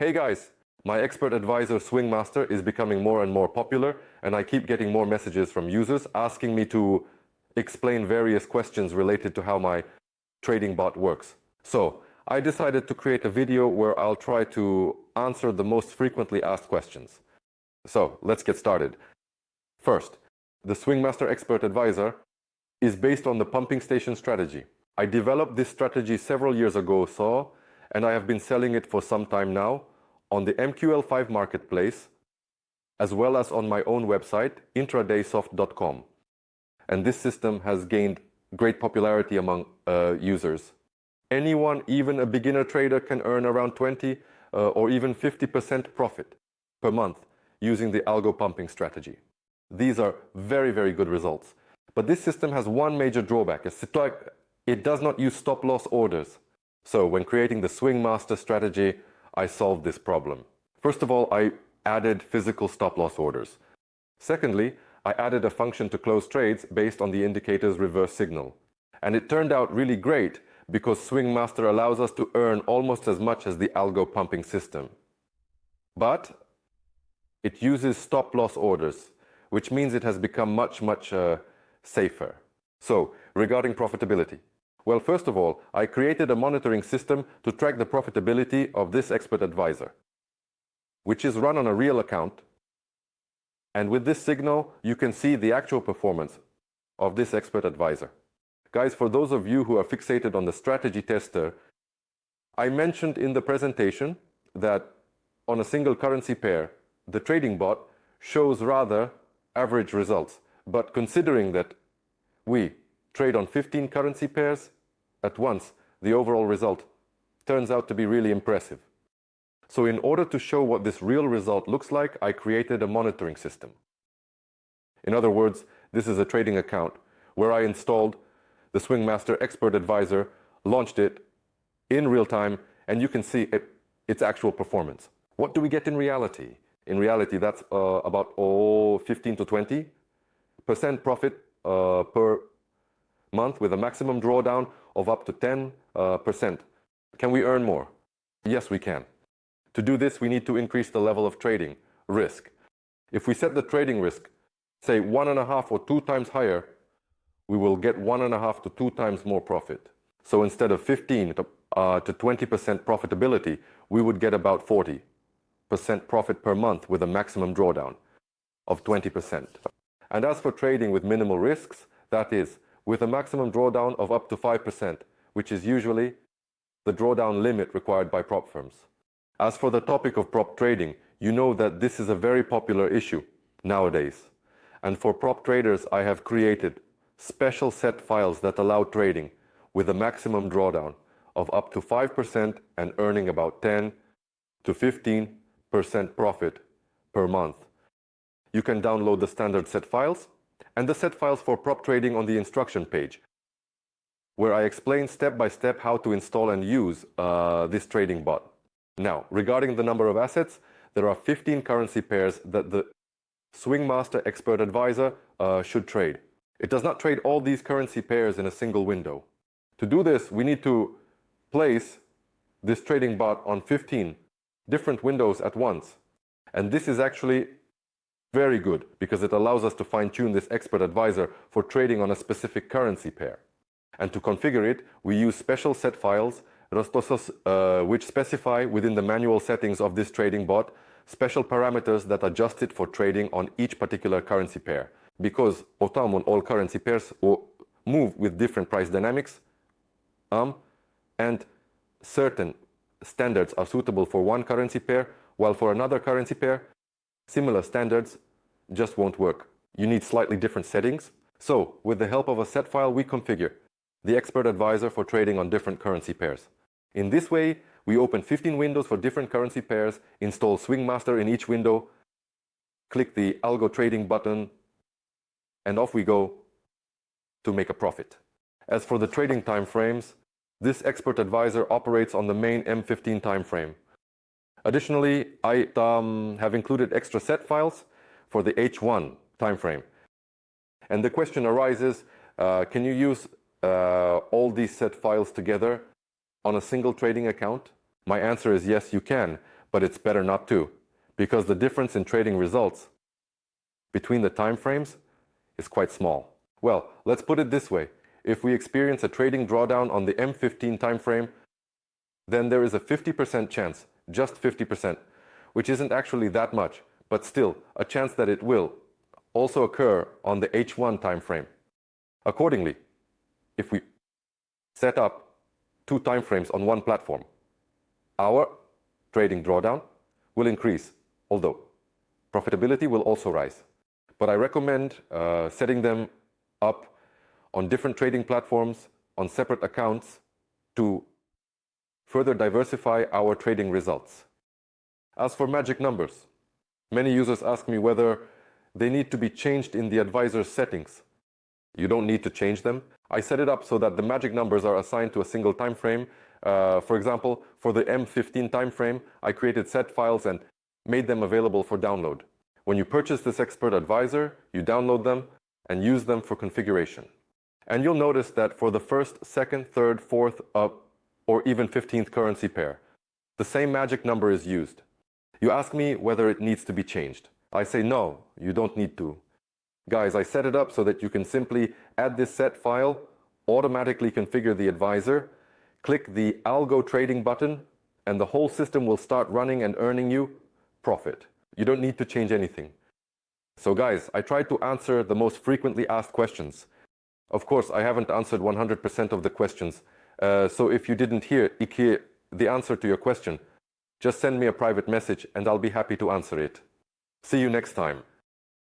Hey guys, my expert advisor Swing Master is becoming more and more popular, and I keep getting more messages from users asking me to explain various questions related to how my trading bot works. So I decided to create a video where I'll try to answer the most frequently asked questions. So let's get started. First, the Swing Master Expert Advisor is based on the pumping station strategy. I developed this strategy several years ago, and I have been selling it for some time now on the MQL5 marketplace, as well as on my own website, intradaysoft.com. And this system has gained great popularity among users. Anyone, even a beginner trader, can earn around 20 or even 50% profit per month using the Algo Pumping strategy. These are very, very good results. But this system has one major drawback. It does not use stop-loss orders. So when creating the Swing Master strategy, I solved this problem. First of all, I added physical stop-loss orders. Secondly, I added a function to close trades based on the indicator's reverse signal. And it turned out really great because Swing Master allows us to earn almost as much as the Algo Pumping system. But it uses stop-loss orders, which means it has become much safer. So, regarding profitability. Well, first of all, I created a monitoring system to track the profitability of this expert advisor, which is run on a real account. And with this signal, you can see the actual performance of this expert advisor. Guys, for those of you who are fixated on the strategy tester, I mentioned in the presentation that on a single currency pair, the trading bot shows rather average results. But considering that we trade on 15 currency pairs at once, the overall result turns out to be really impressive. So in order to show what this real result looks like, I created a monitoring system. In other words, this is a trading account where I installed the Swing Master Expert Advisor, launched it in real time, and you can see its actual performance. What do we get in reality? In reality, that's about 15 to 20% profit per month with a maximum drawdown of up to 10%. Can we earn more? Yes, we can. To do this, we need to increase the level of trading risk. If we set the trading risk, say 1.5 or 2 times higher, we will get 1.5 to 2 times more profit. So instead of 15 to 20% profitability, we would get about 40% profit per month with a maximum drawdown of 20%. And as for trading with minimal risks, that is, with a maximum drawdown of up to 5%, which is usually the drawdown limit required by prop firms. As for the topic of prop trading, you know that this is a very popular issue nowadays. And for prop traders, I have created special set files that allow trading with a maximum drawdown of up to 5% and earning about 10 to 15% profit per month. You can download the standard set files and the set files for prop trading on the instruction page, where I explain step by step how to install and use this trading bot. Now, regarding the number of assets, there are 15 currency pairs that the Swing Master Expert Advisor should trade. It does not trade all these currency pairs in a single window. To do this, we need to place this trading bot on 15 different windows at once. And this is actually very good because it allows us to fine-tune this expert advisor for trading on a specific currency pair. And to configure it, we use special set files which specify within the manual settings of this trading bot special parameters that adjust it for trading on each particular currency pair. Because all currency pairs will move with different price dynamics, and certain standards are suitable for one currency pair, while for another currency pair, similar standards just won't work. You need slightly different settings. So, with the help of a set file, we configure the expert advisor for trading on different currency pairs. In this way, we open 15 windows for different currency pairs, install Swing Master in each window, click the Algo Trading button, and off we go to make a profit. As for the trading time frames, this expert advisor operates on the main M15 time frame. Additionally, I have included extra set files for the H1 time frame. And the question arises, can you use all these set files together on a single trading account? My answer is yes, you can. but it's better not to, because the difference in trading results between the time frames is quite small. Well, let's put it this way. If we experience a trading drawdown on the M15 time frame, then there is a 50% chance, just 50%, which isn't actually that much, but still a chance that it will also occur on the H1 time frame. Accordingly, if we set up two time frames on one platform, our trading drawdown will increase, although profitability will also rise. But I recommend setting them up on different trading platforms, on separate accounts, to further diversify our trading results. As for magic numbers, many users ask me whether they need to be changed in the advisor's settings. You don't need to change them. I set it up so that the magic numbers are assigned to a single time frame. For example, for the M15 time frame, I created set files and made them available for download. When you purchase this expert advisor, you download them and use them for configuration. And you'll notice that for the first, second, third, fourth, or even 15th currency pair, the same magic number is used. You ask me whether it needs to be changed. I say no, you don't need to. Guys, I set it up so that you can simply add this set file, automatically configure the advisor, click the Algo trading button, and the whole system will start running and earning you profit. You don't need to change anything. So guys, I tried to answer the most frequently asked questions. Of course, I haven't answered 100% of the questions. So if you didn't hear the answer to your question, just send me a private message and I'll be happy to answer it. See you next time.